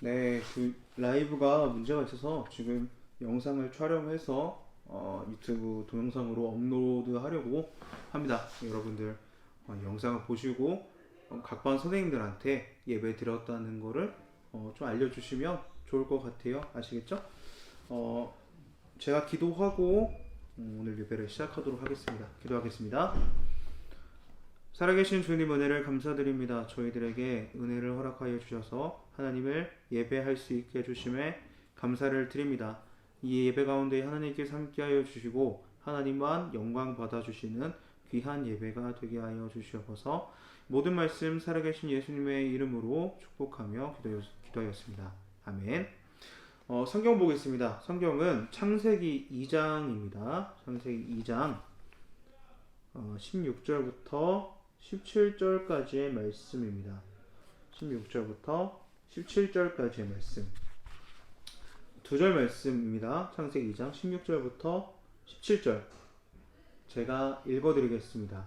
네, 그 라이브가 문제가 있어서 지금 영상을 촬영해서 유튜브 동영상으로 업로드하려고 합니다. 여러분들 영상을 보시고 각반 선생님들한테 예배 드렸다는 거를 좀 알려주시면 좋을 것 같아요. 아시겠죠? 어, 제가 기도하고 오늘 예배를 시작하도록 하겠습니다. 기도하겠습니다. 살아계신 주님 은혜를 감사드립니다. 저희들에게 은혜를 허락하여 주셔서 하나님을 예배할 수 있게 해주심에 감사를 드립니다. 이 예배 가운데 하나님께서 함께하여 주시고 하나님만 영광 받아주시는 귀한 예배가 되게 하여 주시옵소서. 모든 말씀 살아계신 예수님의 이름으로 축복하며 기도하였습니다. 아멘. 성경 보겠습니다. 성경은 창세기 2장입니다. 창세기 2장 16절부터 17절까지의 말씀입니다. 16절부터 17절까지의 말씀. 두 절 말씀입니다. 창세기 2장 16절부터 17절. 제가 읽어드리겠습니다.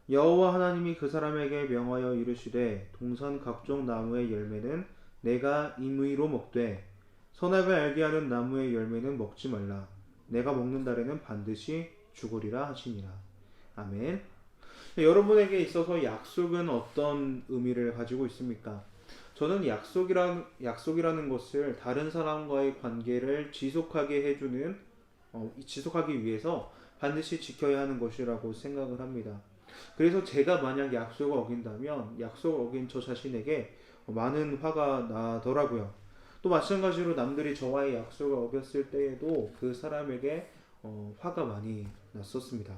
여호와 하나님이 그 사람에게 명하여 이르시되 동산 각종 나무의 열매는 내가 임의로 먹되 선악을 알게 하는 나무의 열매는 먹지 말라. 내가 먹는 달에는 반드시 죽으리라 하시니라. 아멘. 여러분에게 있어서 약속은 어떤 의미를 가지고 있습니까? 저는 약속이라는 것을 다른 사람과의 관계를 지속하기 위해서 반드시 지켜야 하는 것이라고 생각을 합니다. 그래서 제가 만약 약속을 어긴다면 약속을 어긴 저 자신에게 많은 화가 나더라고요. 또 마찬가지로 남들이 저와의 약속을 어겼을 때에도 그 사람에게 화가 많이 났었습니다.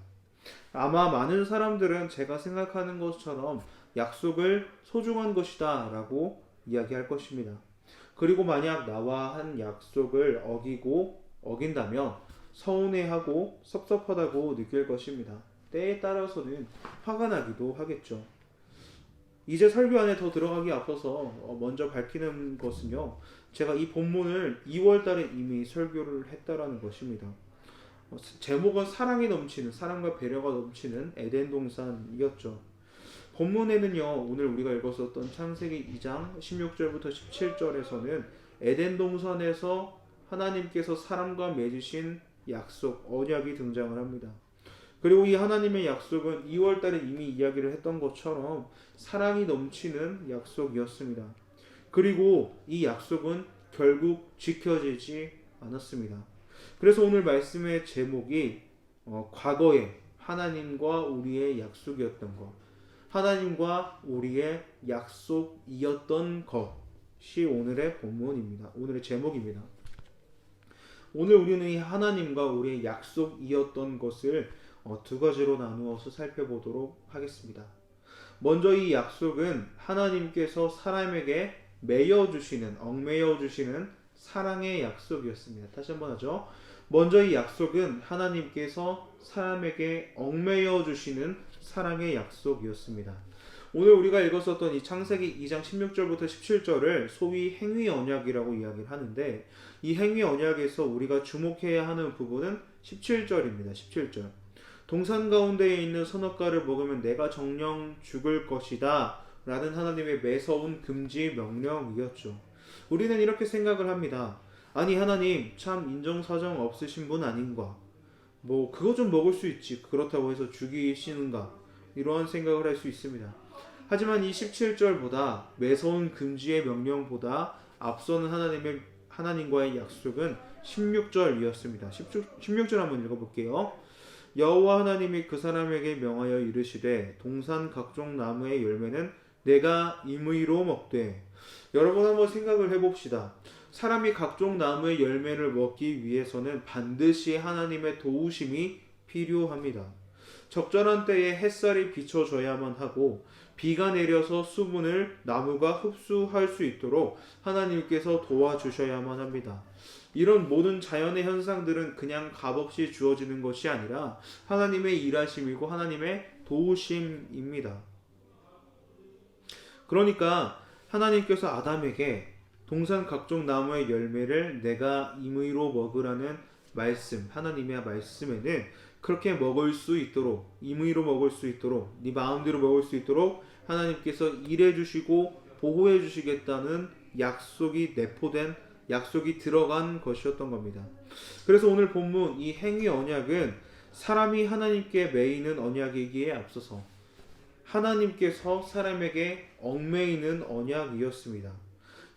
아마 많은 사람들은 제가 생각하는 것처럼 약속을 소중한 것이다 라고 이야기할 것입니다. 그리고 만약 나와 한 약속을 어긴다면 서운해하고 섭섭하다고 느낄 것입니다. 때에 따라서는 화가 나기도 하겠죠. 이제 설교 안에 더 들어가기 앞서서 먼저 밝히는 것은요. 제가 이 본문을 2월 달에 이미 설교를 했다라는 것입니다. 제목은 사랑과 배려가 넘치는 에덴 동산이었죠. 본문에는요, 오늘 우리가 읽었었던 창세기 2장 16절부터 17절에서는 에덴 동산에서 하나님께서 사람과 맺으신 약속, 언약이 등장을 합니다. 그리고 이 하나님의 약속은 2월 달에 이미 이야기를 했던 것처럼 사랑이 넘치는 약속이었습니다. 그리고 이 약속은 결국 지켜지지 않았습니다. 그래서 오늘 말씀의 제목이 과거에 하나님과 우리의 약속이었던 것, 하나님과 우리의 약속이었던 것이 오늘의 본문입니다. 오늘의 제목입니다. 오늘 우리는 이 하나님과 우리의 약속이었던 것을 두 가지로 나누어서 살펴보도록 하겠습니다. 먼저 이 약속은 하나님께서 사람에게 얽매여 주시는 사랑의 약속이었습니다. 다시 한번 하죠. 먼저 이 약속은 하나님께서 사람에게 얽매여 주시는 사랑의 약속이었습니다. 오늘 우리가 읽었었던 이 창세기 2장 16절부터 17절을 소위 행위 언약이라고 이야기를 하는데, 이 행위 언약에서 우리가 주목해야 하는 부분은 17절입니다. 17절. 동산 가운데에 있는 선악과를 먹으면 내가 정령 죽을 것이다 라는 하나님의 매서운 금지 명령이었죠. 우리는 이렇게 생각을 합니다. 아니 하나님 참 인정사정 없으신 분 아닌가, 그거 좀 먹을 수 있지, 그렇다고 해서 죽이시는가, 이러한 생각을 할 수 있습니다. 하지만 이 17절보다 매서운 금지의 명령보다 앞서는 하나님과의 약속은 16절이었습니다. 16절 한번 읽어볼게요. 여호와 하나님이 그 사람에게 명하여 이르시되 동산 각종 나무의 열매는 내가 임의로 먹되. 여러분 한번 생각을 해봅시다. 사람이 각종 나무의 열매를 먹기 위해서는 반드시 하나님의 도우심이 필요합니다. 적절한 때에 햇살이 비춰줘야만 하고 비가 내려서 수분을 나무가 흡수할 수 있도록 하나님께서 도와주셔야만 합니다. 이런 모든 자연의 현상들은 그냥 값없이 주어지는 것이 아니라 하나님의 일하심이고 하나님의 도우심입니다. 그러니까 하나님께서 아담에게 동산 각종 나무의 열매를 내가 임의로 먹으라는 말씀, 하나님의 말씀에는 그렇게 먹을 수 있도록, 임의로 먹을 수 있도록, 네 마음대로 먹을 수 있도록 하나님께서 일해 주시고 보호해 주시겠다는 약속이 내포된 약속이 들어간 것이었던 겁니다. 그래서 오늘 본문 이 행위 언약은 사람이 하나님께 매이는 언약이기에 앞서서 하나님께서 사람에게 얽매이는 언약이었습니다.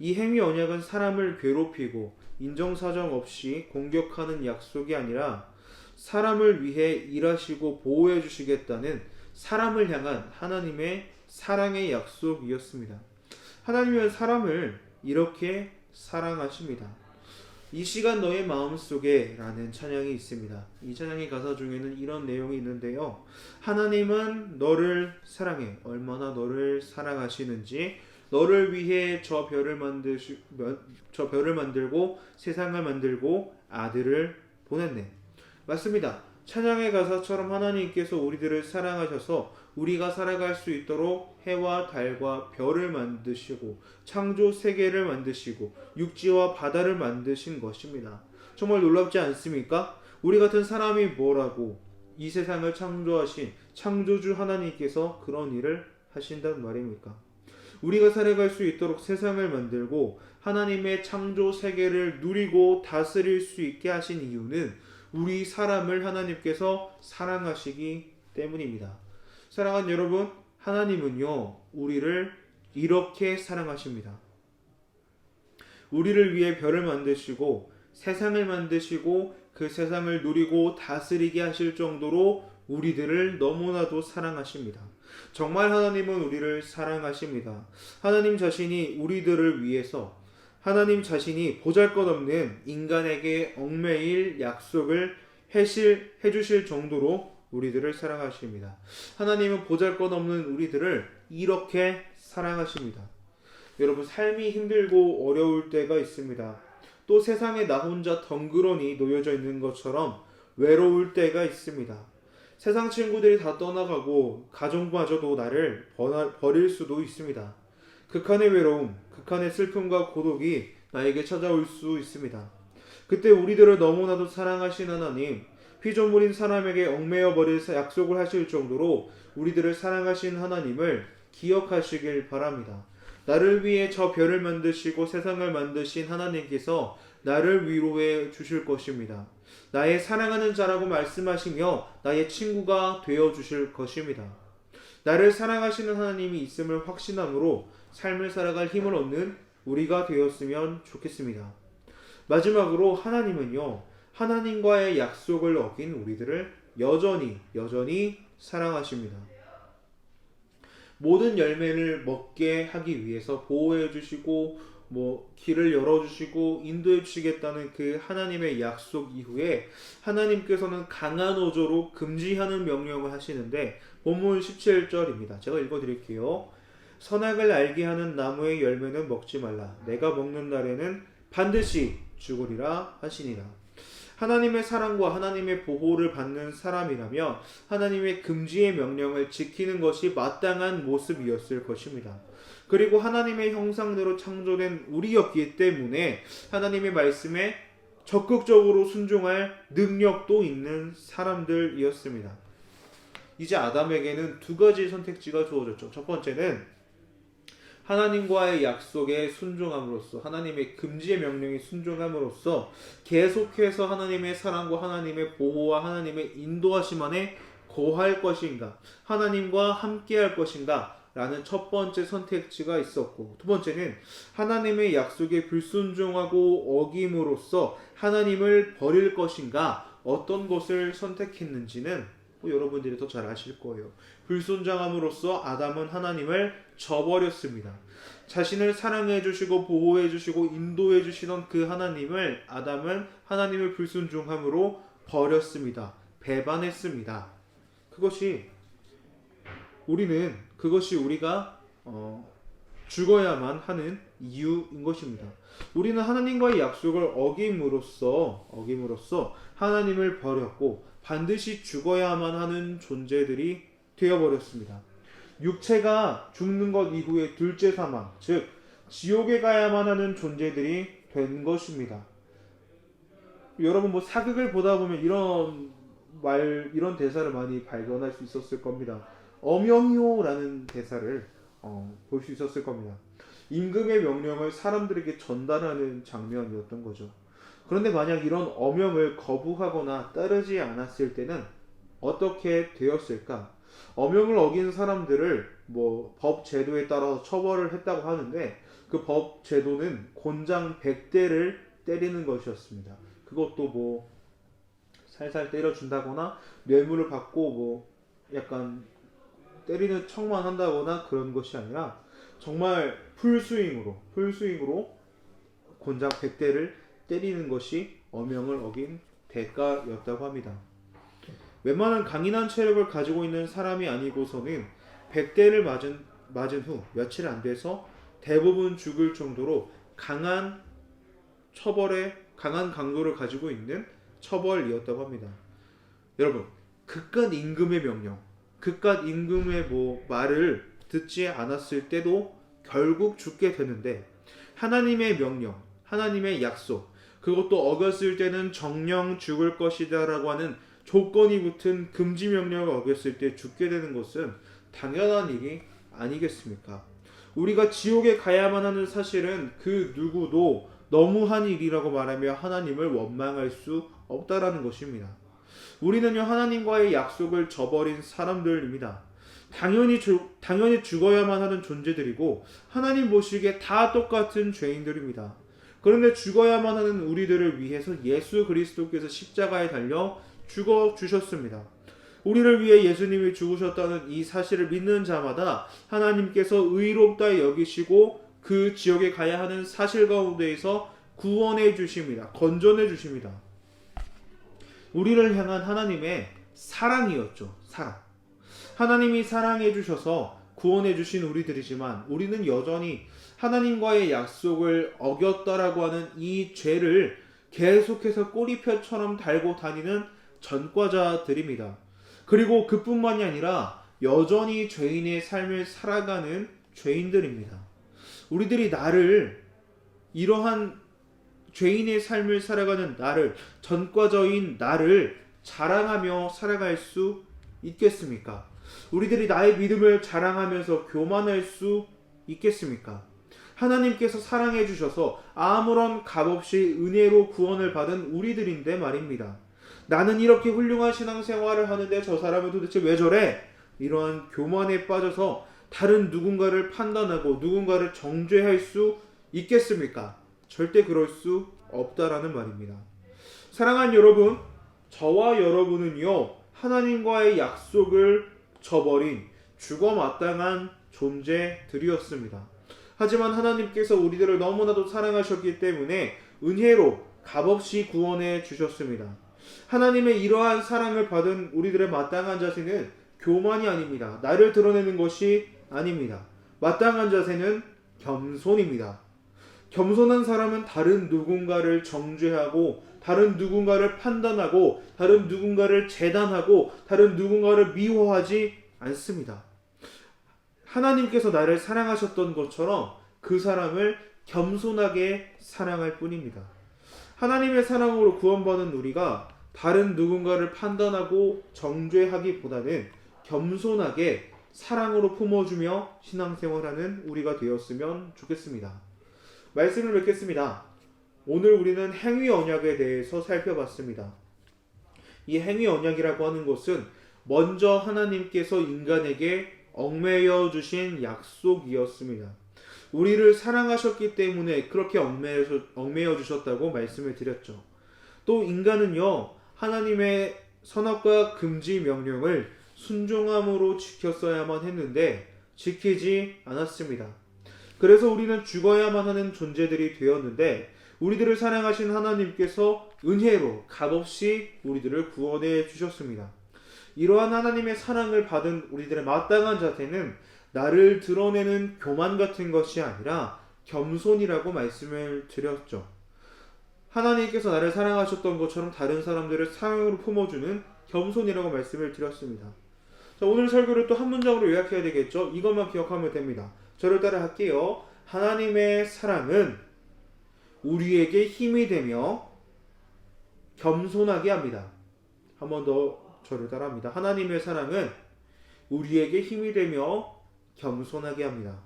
이 행위 언약은 사람을 괴롭히고 인정사정 없이 공격하는 약속이 아니라 사람을 위해 일하시고 보호해 주시겠다는 사람을 향한 하나님의 사랑의 약속이었습니다. 하나님은 사람을 이렇게 사랑하십니다. 이 시간 너의 마음속에 라는 찬양이 있습니다. 이 찬양의 가사 중에는 이런 내용이 있는데요. 하나님은 너를 사랑해. 얼마나 너를 사랑하시는지 너를 위해 저 별을 만들고 세상을 만들고 아들을 보냈네. 맞습니다. 찬양의 가사처럼 하나님께서 우리들을 사랑하셔서 우리가 살아갈 수 있도록 해와 달과 별을 만드시고 창조 세계를 만드시고 육지와 바다를 만드신 것입니다. 정말 놀랍지 않습니까? 우리 같은 사람이 뭐라고 이 세상을 창조하신 창조주 하나님께서 그런 일을 하신단 말입니까? 우리가 살아갈 수 있도록 세상을 만들고 하나님의 창조 세계를 누리고 다스릴 수 있게 하신 이유는 우리 사람을 하나님께서 사랑하시기 때문입니다. 사랑하는 여러분, 하나님은요, 우리를 이렇게 사랑하십니다. 우리를 위해 별을 만드시고 세상을 만드시고 그 세상을 누리고 다스리게 하실 정도로 우리들을 너무나도 사랑하십니다. 정말 하나님은 우리를 사랑하십니다. 하나님 자신이 우리들을 위해서 하나님 자신이 보잘것없는 인간에게 얽매일 약속을 해주실 정도로 우리들을 사랑하십니다. 하나님은 보잘것없는 우리들을 이렇게 사랑하십니다. 여러분, 삶이 힘들고 어려울 때가 있습니다. 또 세상에 나 혼자 덩그러니 놓여져 있는 것처럼 외로울 때가 있습니다. 세상 친구들이 다 떠나가고 가족마저도 나를 버릴 수도 있습니다. 극한의 외로움, 극한의 슬픔과 고독이 나에게 찾아올 수 있습니다. 그때 우리들을 너무나도 사랑하신 하나님, 피조물인 사람에게 얽매여 버릴 약속을 하실 정도로 우리들을 사랑하신 하나님을 기억하시길 바랍니다. 나를 위해 저 별을 만드시고 세상을 만드신 하나님께서 나를 위로해 주실 것입니다. 나의 사랑하는 자라고 말씀하시며 나의 친구가 되어 주실 것입니다. 나를 사랑하시는 하나님이 있음을 확신함으로 삶을 살아갈 힘을 얻는 우리가 되었으면 좋겠습니다. 마지막으로 하나님은요, 하나님과의 약속을 어긴 우리들을 여전히 사랑하십니다. 모든 열매를 먹게 하기 위해서 보호해 주시고 길을 열어주시고 인도해 주시겠다는 그 하나님의 약속 이후에 하나님께서는 강한 어조로 금지하는 명령을 하시는데 본문 17절입니다. 제가 읽어드릴게요. 선악을 알게 하는 나무의 열매는 먹지 말라. 내가 먹는 날에는 반드시 죽으리라 하시니라. 하나님의 사랑과 하나님의 보호를 받는 사람이라면 하나님의 금지의 명령을 지키는 것이 마땅한 모습이었을 것입니다. 그리고 하나님의 형상대로 창조된 우리였기 때문에 하나님의 말씀에 적극적으로 순종할 능력도 있는 사람들이었습니다. 이제 아담에게는 두 가지 선택지가 주어졌죠. 첫 번째는 하나님과의 약속에 순종함으로써 하나님의 금지의 명령에 순종함으로써 계속해서 하나님의 사랑과 하나님의 보호와 하나님의 인도하심 안에 거할 것인가, 하나님과 함께할 것인가 라는 첫 번째 선택지가 있었고, 두 번째는 하나님의 약속에 불순종하고 어김으로써 하나님을 버릴 것인가, 어떤 것을 선택했는지는 여러분들이 더 잘 아실 거예요. 불순종함으로써 아담은 하나님을 저버렸습니다. 자신을 사랑해 주시고 보호해 주시고 인도해 주시던 그 하나님을 아담은 하나님을 불순종함으로 버렸습니다. 배반했습니다. 그것이 우리가 죽어야만 하는 이유인 것입니다. 우리는 하나님과의 약속을 어김으로써 하나님을 버렸고 반드시 죽어야만 하는 존재들이 되어버렸습니다. 육체가 죽는 것 이후에 둘째 사망, 즉 지옥에 가야만 하는 존재들이 된 것입니다. 여러분 사극을 보다 보면 이런 대사를 많이 발견할 수 있었을 겁니다. 어명이오라는 대사를 볼 수 있었을 겁니다. 임금의 명령을 사람들에게 전달하는 장면이었던 거죠. 그런데 만약 이런 어명을 거부하거나 따르지 않았을 때는 어떻게 되었을까? 어명을 어긴 사람들을 뭐 법 제도에 따라서 처벌을 했다고 하는데 그 법 제도는 곤장 100대를 때리는 것이었습니다. 그것도 뭐 살살 때려준다거나 뇌물을 받고 뭐 약간 때리는 척만 한다거나 그런 것이 아니라 정말 풀스윙으로 곤장 100대를 때리는 것이 어명을 어긴 대가였다고 합니다. 웬만한 강인한 체력을 가지고 있는 사람이 아니고서는 100대를 맞은 후 며칠 안 돼서 대부분 죽을 정도로 강한 강도를 가지고 있는 처벌이었다고 합니다. 여러분, 그깟 임금의 명령, 그깟 임금의 뭐 말을 듣지 않았을 때도 결국 죽게 되는데 하나님의 명령, 하나님의 약속, 그것도 어겼을 때는 정령 죽을 것이다라고 하는 조건이 붙은 금지 명령을 어겼을 때 죽게 되는 것은 당연한 일이 아니겠습니까? 우리가 지옥에 가야만 하는 사실은 그 누구도 너무한 일이라고 말하며 하나님을 원망할 수 없다라는 것입니다. 우리는요 하나님과의 약속을 저버린 사람들입니다. 당연히 죽어야만 하는 존재들이고 하나님 보시기에 다 똑같은 죄인들입니다. 그런데 죽어야만 하는 우리들을 위해서 예수 그리스도께서 십자가에 달려 죽어 주셨습니다. 우리를 위해 예수님이 죽으셨다는 이 사실을 믿는 자마다 하나님께서 의롭다 여기시고 그 지옥에 가야 하는 사실 가운데에서 구원해 주십니다. 건져내 주십니다. 우리를 향한 하나님의 사랑이었죠. 사랑. 하나님이 사랑해 주셔서 구원해 주신 우리들이지만 우리는 여전히 하나님과의 약속을 어겼다라고 하는 이 죄를 계속해서 꼬리표처럼 달고 다니는 전과자들입니다. 그리고 그뿐만이 아니라 여전히 죄인의 삶을 살아가는 죄인들입니다. 우리들이 이러한 죄인의 삶을 살아가는 전과자인 나를 자랑하며 살아갈 수 있겠습니까? 우리들이 나의 믿음을 자랑하면서 교만할 수 있겠습니까? 하나님께서 사랑해 주셔서 아무런 값없이 은혜로 구원을 받은 우리들인데 말입니다. 나는 이렇게 훌륭한 신앙생활을 하는데 저 사람은 도대체 왜 저래? 이러한 교만에 빠져서 다른 누군가를 판단하고 누군가를 정죄할 수 있겠습니까? 절대 그럴 수 없다라는 말입니다. 사랑하는 여러분, 저와 여러분은요 하나님과의 약속을 저버린 죽어 마땅한 존재들이었습니다. 하지만 하나님께서 우리들을 너무나도 사랑하셨기 때문에 은혜로 값없이 구원해 주셨습니다. 하나님의 이러한 사랑을 받은 우리들의 마땅한 자세는 교만이 아닙니다. 나를 드러내는 것이 아닙니다. 마땅한 자세는 겸손입니다. 겸손한 사람은 다른 누군가를 정죄하고 다른 누군가를 판단하고 다른 누군가를 재단하고 다른 누군가를 미워하지 않습니다. 하나님께서 나를 사랑하셨던 것처럼 그 사람을 겸손하게 사랑할 뿐입니다. 하나님의 사랑으로 구원받은 우리가 다른 누군가를 판단하고 정죄하기보다는 겸손하게 사랑으로 품어주며 신앙생활하는 우리가 되었으면 좋겠습니다. 말씀을 맺겠습니다. 오늘 우리는 행위 언약에 대해서 살펴봤습니다. 이 행위 언약이라고 하는 것은 먼저 하나님께서 인간에게 얽매여 주신 약속이었습니다. 우리를 사랑하셨기 때문에 그렇게 얽매여 주셨다고 말씀을 드렸죠. 또 인간은요 하나님의 선악과 금지 명령을 순종함으로 지켰어야만 했는데 지키지 않았습니다. 그래서 우리는 죽어야만 하는 존재들이 되었는데 우리들을 사랑하신 하나님께서 은혜로 값없이 우리들을 구원해 주셨습니다. 이러한 하나님의 사랑을 받은 우리들의 마땅한 자세는 나를 드러내는 교만 같은 것이 아니라 겸손이라고 말씀을 드렸죠. 하나님께서 나를 사랑하셨던 것처럼 다른 사람들을 사랑으로 품어주는 겸손이라고 말씀을 드렸습니다. 자, 오늘 설교를 또 한 문장으로 요약해야 되겠죠? 이것만 기억하면 됩니다. 저를 따라 할게요. 하나님의 사랑은 우리에게 힘이 되며 겸손하게 합니다. 한 번 더 저를 따라 합니다. 하나님의 사랑은 우리에게 힘이 되며 겸손하게 합니다.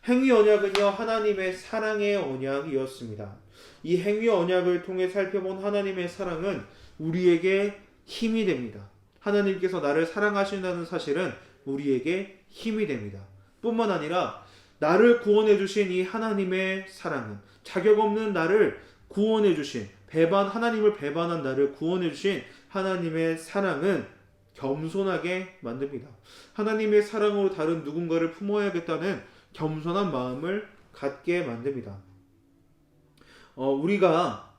행위 언약은요, 하나님의 사랑의 언약이었습니다. 이 행위 언약을 통해 살펴본 하나님의 사랑은 우리에게 힘이 됩니다. 하나님께서 나를 사랑하신다는 사실은 우리에게 힘이 됩니다. 뿐만 아니라 나를 구원해 주신 이 하나님의 사랑은, 자격 없는 나를 구원해 주신, 하나님을 배반한 나를 구원해 주신 하나님의 사랑은 겸손하게 만듭니다. 하나님의 사랑으로 다른 누군가를 품어야겠다는 겸손한 마음을 갖게 만듭니다. 우리가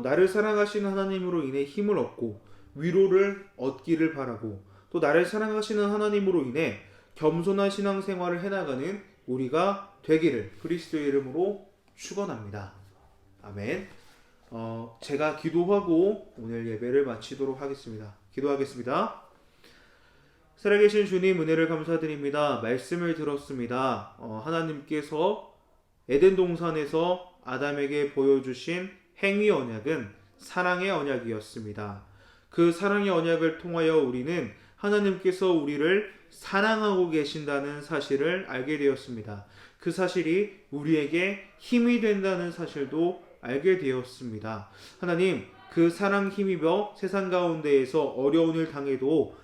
나를 사랑하시는 하나님으로 인해 힘을 얻고 위로를 얻기를 바라고, 또 나를 사랑하시는 하나님으로 인해 겸손한 신앙생활을 해나가는 우리가 되기를 그리스도의 이름으로 축원합니다. 아멘. 제가 기도하고 오늘 예배를 마치도록 하겠습니다. 기도하겠습니다. 살아계신 주님, 은혜를 감사드립니다. 말씀을 들었습니다. 하나님께서 에덴 동산에서 아담에게 보여주신 행위 언약은 사랑의 언약이었습니다. 그 사랑의 언약을 통하여 우리는 하나님께서 우리를 사랑하고 계신다는 사실을 알게 되었습니다. 그 사실이 우리에게 힘이 된다는 사실도 알게 되었습니다. 하나님, 그 사랑 힘입어 세상 가운데에서 어려운 일 당해도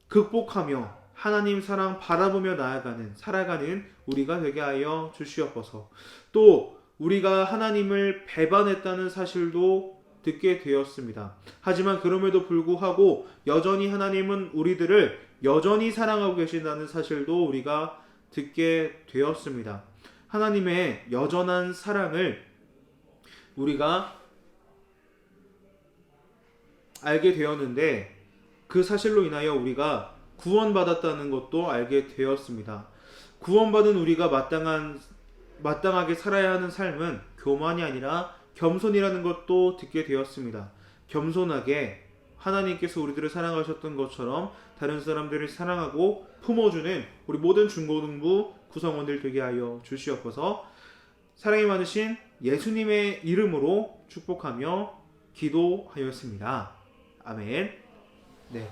극복하며 하나님 사랑 바라보며 살아가는 우리가 되게 하여 주시옵소서. 또 우리가 하나님을 배반했다는 사실도 듣게 되었습니다. 하지만 그럼에도 불구하고 여전히 하나님은 우리들을 여전히 사랑하고 계신다는 사실도 우리가 듣게 되었습니다. 하나님의 여전한 사랑을 우리가 알게 되었는데, 그 사실로 인하여 우리가 구원받았다는 것도 알게 되었습니다. 구원받은 우리가 마땅하게 살아야 하는 삶은 교만이 아니라 겸손이라는 것도 듣게 되었습니다. 겸손하게 하나님께서 우리들을 사랑하셨던 것처럼 다른 사람들을 사랑하고 품어주는 우리 모든 중고등부 구성원들 되게 하여 주시옵소서. 사랑이 많으신 예수님의 이름으로 축복하며 기도하였습니다. 아멘. 네.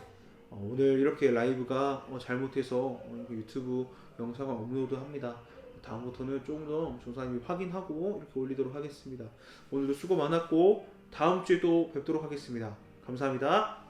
오늘 이렇게 라이브가 잘못해서 유튜브 영상을 업로드합니다. 다음부터는 조금 더 전사님이 확인하고 이렇게 올리도록 하겠습니다. 오늘도 수고 많았고 다음 주에 또 뵙도록 하겠습니다. 감사합니다.